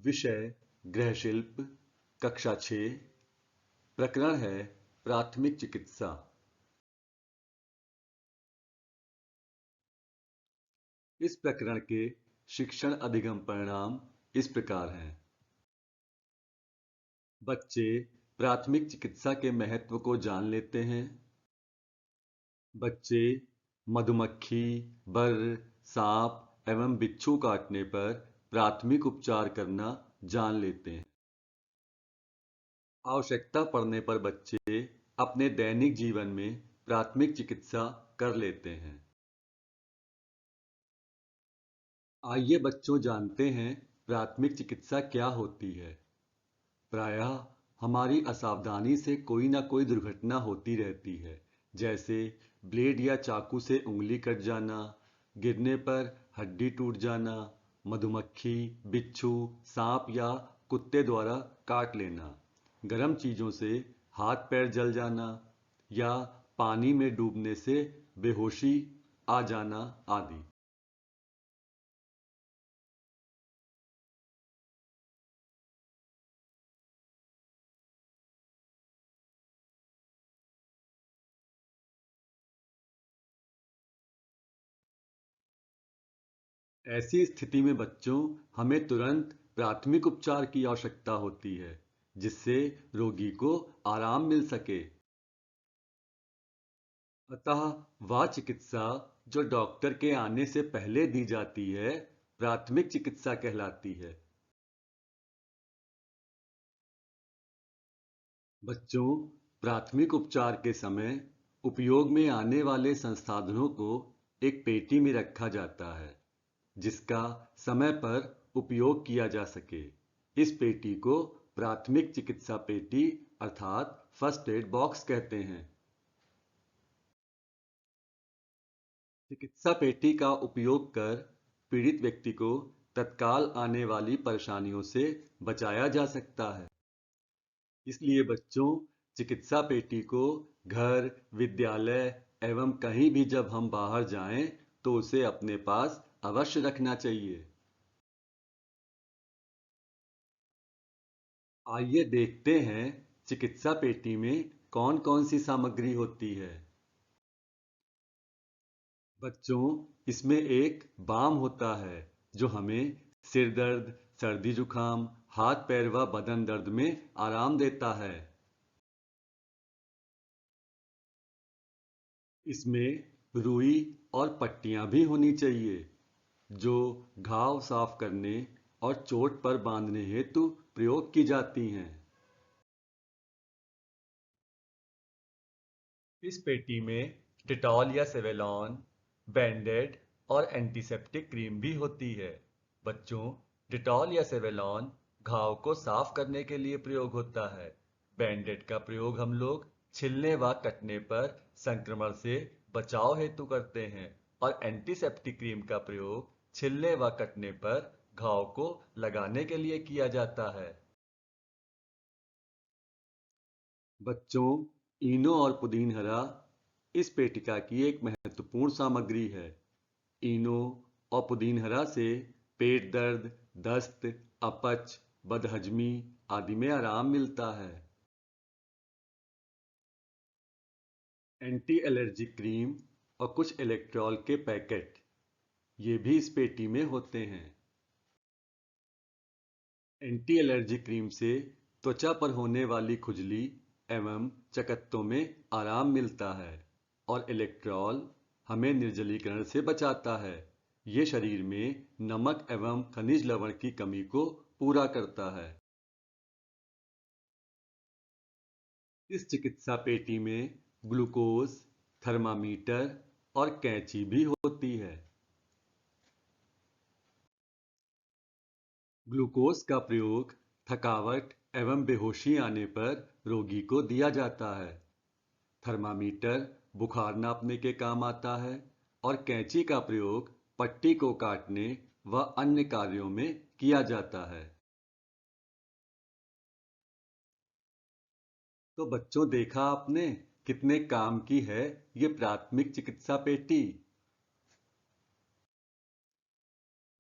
विषय गृहशिल्प, कक्षा 6। प्रकरण है प्राथमिक चिकित्सा। इस प्रकरण के शिक्षण अधिगम परिणाम इस प्रकार हैं। बच्चे प्राथमिक चिकित्सा के महत्व को जान लेते हैं। बच्चे मधुमक्खी, बर्र, सांप एवं बिच्छू काटने पर प्राथमिक उपचार करना जान लेते हैं। आवश्यकता पड़ने पर बच्चे अपने दैनिक जीवन में प्राथमिक चिकित्सा कर लेते हैं। आइए बच्चों जानते हैं प्राथमिक चिकित्सा क्या होती है। प्रायः हमारी असावधानी से कोई ना कोई दुर्घटना होती रहती है, जैसे ब्लेड या चाकू से उंगली कट जाना, गिरने पर हड्डी टूट जाना, मधुमक्खी, बिच्छू, सांप या कुत्ते द्वारा काट लेना, गर्म चीजों से हाथ पैर जल जाना या पानी में डूबने से बेहोशी आ जाना आदि। ऐसी स्थिति में बच्चों हमें तुरंत प्राथमिक उपचार की आवश्यकता होती है, जिससे रोगी को आराम मिल सके। अतः वह चिकित्सा जो डॉक्टर के आने से पहले दी जाती है, प्राथमिक चिकित्सा कहलाती है। बच्चों, प्राथमिक उपचार के समय उपयोग में आने वाले संसाधनों को एक पेटी में रखा जाता है, जिसका समय पर उपयोग किया जा सके। इस पेटी को प्राथमिक चिकित्सा पेटी अर्थात फर्स्ट एड बॉक्स कहते हैं। चिकित्सा पेटी का उपयोग कर पीड़ित व्यक्ति को तत्काल आने वाली परेशानियों से बचाया जा सकता है। इसलिए बच्चों, चिकित्सा पेटी को घर, विद्यालय एवं कहीं भी जब हम बाहर जाएं तो उसे अपने पास अवश्य रखना चाहिए। आइए देखते हैं चिकित्सा पेटी में कौन कौन सी सामग्री होती है। बच्चों, इसमें एक बाम होता है जो हमें सिर दर्द, सर्दी जुकाम, हाथ पैर व बदन दर्द में आराम देता है। इसमें रुई और पट्टियां भी होनी चाहिए, जो घाव साफ करने और चोट पर बांधने हेतु प्रयोग की जाती हैं। इस पेटी में डिटॉल या सेवेलॉन, बैंडेड और एंटीसेप्टिक क्रीम भी होती है। बच्चों, डिटॉल या सेवेलॉन घाव को साफ करने के लिए प्रयोग होता है। बैंडेड का प्रयोग हम लोग छिलने व कटने पर संक्रमण से बचाव हेतु करते हैं और एंटीसेप्टिक क्रीम का प्रयोग छिलने व कटने पर घाव को लगाने के लिए किया जाता है। बच्चों, इनो और पुदीन हरा इस पेटिका की एक महत्वपूर्ण सामग्री है। इनो और पुदीन हरा से पेट दर्द, दस्त, अपच, बदहजमी आदि में आराम मिलता है। एंटी एलर्जिक क्रीम और कुछ इलेक्ट्रॉल के पैकेट ये भी इस पेटी में होते हैं। एंटी एलर्जी क्रीम से त्वचा पर होने वाली खुजली एवं चकत्तों में आराम मिलता है और इलेक्ट्रॉल हमें निर्जलीकरण से बचाता है। ये शरीर में नमक एवं खनिज लवण की कमी को पूरा करता है। इस चिकित्सा पेटी में ग्लूकोज, थर्मामीटर और कैंची भी होती है। ग्लूकोज का प्रयोग थकावट एवं बेहोशी आने पर रोगी को दिया जाता है। थर्मामीटर बुखार नापने के काम आता है और कैंची का प्रयोग पट्टी को काटने व अन्य कार्यों में किया जाता है। तो बच्चों, देखा आपने कितने काम की है ये प्राथमिक चिकित्सा पेटी।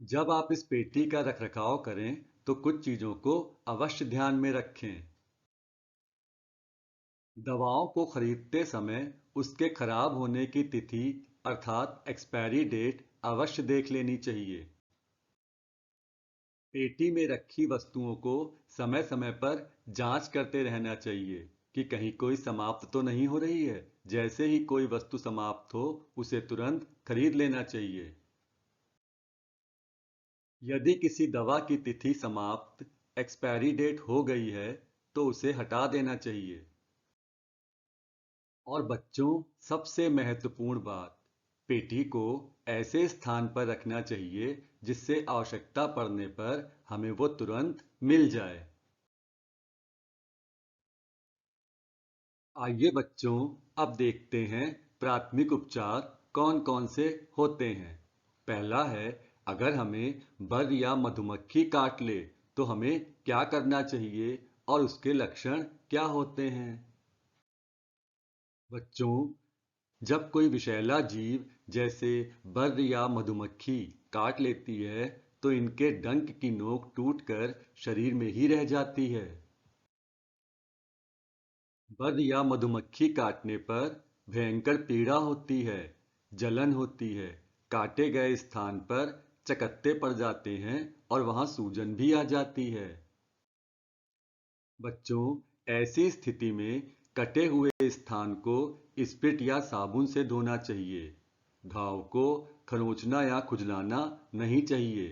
जब आप इस पेटी का रखरखाव करें तो कुछ चीजों को अवश्य ध्यान में रखें। दवाओं को खरीदते समय उसके खराब होने की तिथि अर्थात एक्सपायरी डेट अवश्य देख लेनी चाहिए। पेटी में रखी वस्तुओं को समय समय पर जांच करते रहना चाहिए कि कहीं कोई समाप्त तो नहीं हो रही है। जैसे ही कोई वस्तु समाप्त हो उसे तुरंत खरीद लेना चाहिए। यदि किसी दवा की तिथि समाप्त एक्सपायरी डेट हो गई है तो उसे हटा देना चाहिए। और बच्चों, सबसे महत्वपूर्ण बात, पेटी को ऐसे स्थान पर रखना चाहिए जिससे आवश्यकता पड़ने पर हमें वो तुरंत मिल जाए। आइए बच्चों, अब देखते हैं प्राथमिक उपचार कौन कौन से होते हैं। पहला है, अगर हमें बग या मधुमक्खी काट ले तो हमें क्या करना चाहिए और उसके लक्षण क्या होते हैं। बच्चों, जब कोई विषैला जीव जैसे बग या मधुमक्खी काट लेती है तो इनके डंक की नोक टूटकर शरीर में ही रह जाती है। बग या मधुमक्खी काटने पर भयंकर पीड़ा होती है, जलन होती है, काटे गए स्थान पर चकत्ते पड़ जाते हैं और वहां सूजन भी आ जाती है। बच्चों, ऐसी स्थिति में कटे हुए स्थान को स्पिट या साबुन से धोना चाहिए। घाव को खरोंचना या खुजलाना नहीं चाहिए।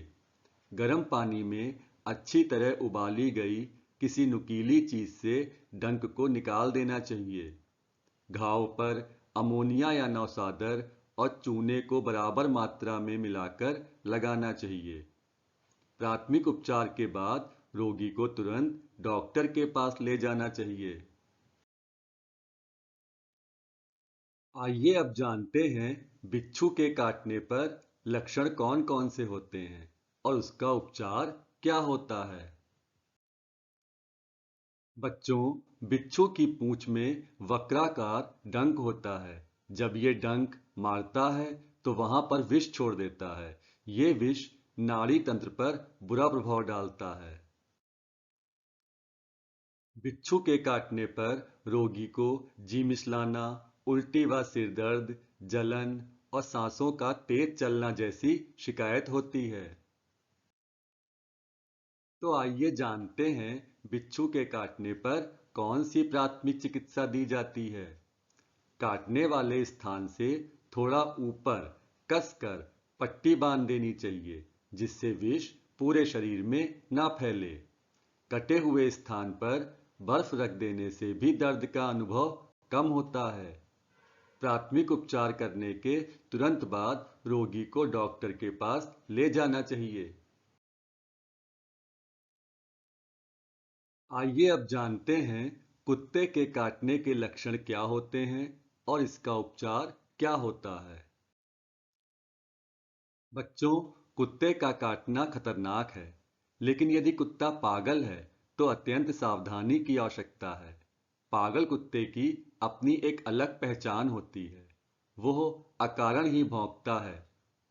गर्म पानी में अच्छी तरह उबाली गई किसी नुकीली चीज से डंक को निकाल देना चाहिए। घाव पर अमोनिया या नौसादर और चूने को बराबर मात्रा में मिलाकर लगाना चाहिए। प्राथमिक उपचार के बाद रोगी को तुरंत डॉक्टर के पास ले जाना चाहिए। आइए अब जानते हैं बिच्छू के काटने पर लक्षण कौन कौन से होते हैं और उसका उपचार क्या होता है। बच्चों, बिच्छू की पूंछ में वक्राकार डंक होता है। जब ये डंक मारता है तो वहां पर विष छोड़ देता है। ये विष नाड़ी तंत्र पर बुरा प्रभाव डालता है। बिच्छू के काटने पर रोगी को जी मिचलाना, उल्टी व सिर दर्द, जलन और सांसों का तेज चलना जैसी शिकायत होती है। तो आइए जानते हैं बिच्छू के काटने पर कौन सी प्राथमिक चिकित्सा दी जाती है। काटने वाले स्थान से थोड़ा ऊपर कसकर पट्टी बांध देनी चाहिए जिससे विष पूरे शरीर में ना फैले। कटे हुए स्थान पर बर्फ रख देने से भी दर्द का अनुभव कम होता है। प्राथमिक उपचार करने के तुरंत बाद रोगी को डॉक्टर के पास ले जाना चाहिए। आइए अब जानते हैं कुत्ते के काटने के लक्षण क्या होते हैं और इसका उपचार क्या होता है। बच्चों, कुत्ते का काटना खतरनाक है, लेकिन यदि कुत्ता पागल है तो अत्यंत सावधानी की आवश्यकता है। पागल कुत्ते की अपनी एक अलग पहचान होती है। वो अकारण ही भौंकता है।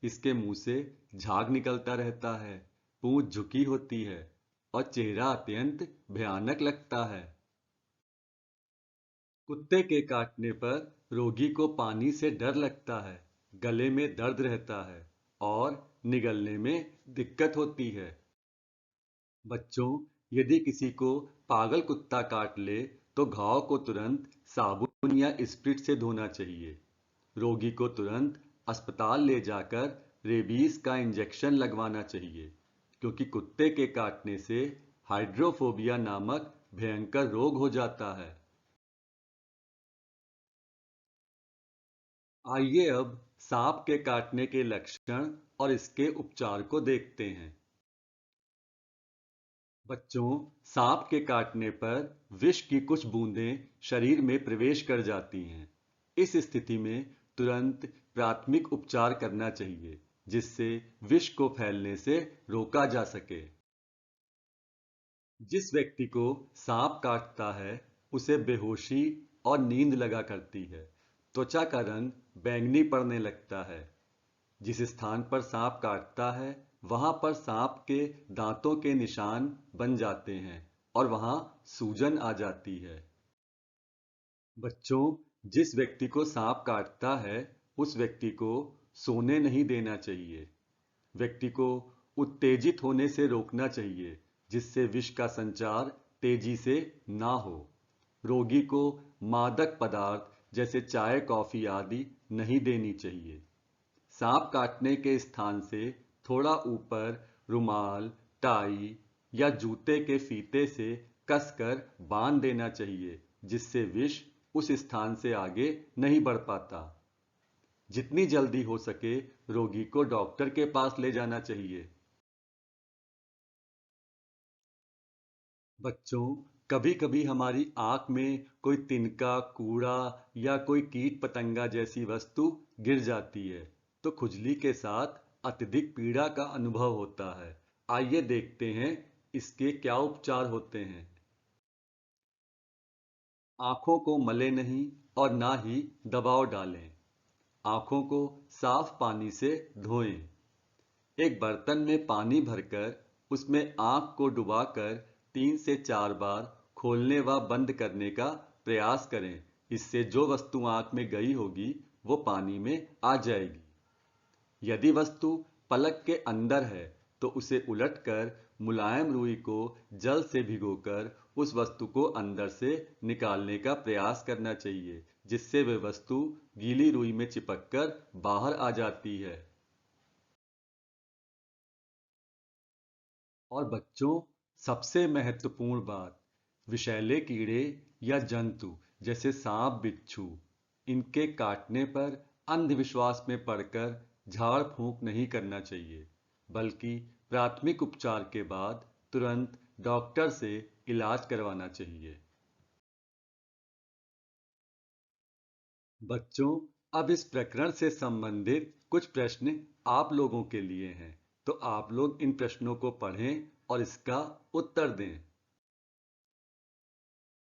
इसके मुंह से झाग निकलता रहता है, पूंछ झुकी होती है और चेहरा अत्यंत भयानक लगता है। कुत्ते के काटने पर रोगी को पानी से डर लगता है, गले में दर्द रहता है और निगलने में दिक्कत होती है। बच्चों, यदि किसी को पागल कुत्ता काट ले तो घाव को तुरंत साबुन या स्प्रिट से धोना चाहिए। रोगी को तुरंत अस्पताल ले जाकर रेबीज का इंजेक्शन लगवाना चाहिए, क्योंकि कुत्ते के काटने से हाइड्रोफोबिया नामक भयंकर रोग हो जाता है। आइए अब सांप के काटने के लक्षण और इसके उपचार को देखते हैं। बच्चों, सांप के काटने पर विष की कुछ बूंदें शरीर में प्रवेश कर जाती हैं। इस स्थिति में तुरंत प्राथमिक उपचार करना चाहिए जिससे विष को फैलने से रोका जा सके। जिस व्यक्ति को सांप काटता है उसे बेहोशी और नींद लगा करती है। त्वचा का रंग बैंगनी पड़ने लगता है। जिस स्थान पर सांप काटता है वहां पर सांप के दांतों के निशान बन जाते हैं और वहां सूजन आ जाती है। बच्चों, जिस व्यक्ति को सांप काटता है उस व्यक्ति को सोने नहीं देना चाहिए। व्यक्ति को उत्तेजित होने से रोकना चाहिए जिससे विष का संचार तेजी से ना हो। रोगी को मादक पदार्थ जैसे चाय कॉफी आदि नहीं देनी चाहिए। सांप काटने के स्थान से थोड़ा ऊपर रुमाल, टाई या जूते के फीते से कसकर बांध देना चाहिए जिससे विष उस स्थान से आगे नहीं बढ़ पाता। जितनी जल्दी हो सके रोगी को डॉक्टर के पास ले जाना चाहिए। बच्चों, कभी कभी हमारी आंख में कोई तिनका, कूड़ा या कोई कीट पतंगा जैसी वस्तु गिर जाती है तो खुजली के साथ अत्यधिक पीड़ा का अनुभव होता है। आइए देखते हैं इसके क्या उपचार होते हैं। आंखों को मले नहीं और ना ही दबाव डालें। आंखों को साफ पानी से धोएं। एक बर्तन में पानी भरकर उसमें आंख को डुबाकर 3 से 4 बार खोलने व बंद करने का प्रयास करें। इससे जो वस्तु आंख में गई होगी वो पानी में आ जाएगी। यदि वस्तु पलक के अंदर है तो उसे उलटकर मुलायम रुई को जल से भिगोकर उस वस्तु को अंदर से निकालने का प्रयास करना चाहिए जिससे वह वस्तु गीली रुई में चिपककर बाहर आ जाती है। और बच्चों, सबसे महत्वपूर्ण बात, विषैले कीड़े या जंतु जैसे सांप बिच्छू इनके काटने पर अंधविश्वास में पड़कर झाड़ फूंक नहीं करना चाहिए, बल्कि प्राथमिक उपचार के बाद तुरंत डॉक्टर से इलाज करवाना चाहिए। बच्चों, अब इस प्रकरण से संबंधित कुछ प्रश्न आप लोगों के लिए हैं, तो आप लोग इन प्रश्नों को पढ़ें और इसका उत्तर दें।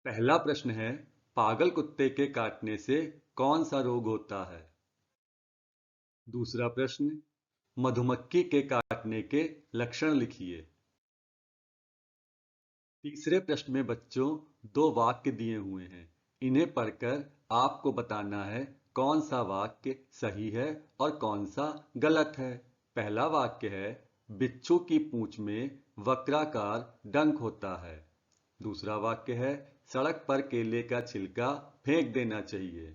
पहला प्रश्न है, पागल कुत्ते के काटने से कौन सा रोग होता है? दूसरा प्रश्न, मधुमक्खी के काटने के लक्षण लिखिए। तीसरे प्रश्न में बच्चों 2 वाक्य दिए हुए हैं। इन्हें पढ़कर आपको बताना है कौन सा वाक्य सही है और कौन सा गलत है। पहला वाक्य है, बिच्छू की पूंछ में वक्राकार डंक होता है। दूसरा वाक्य है, सड़क पर केले का छिलका फेंक देना चाहिए।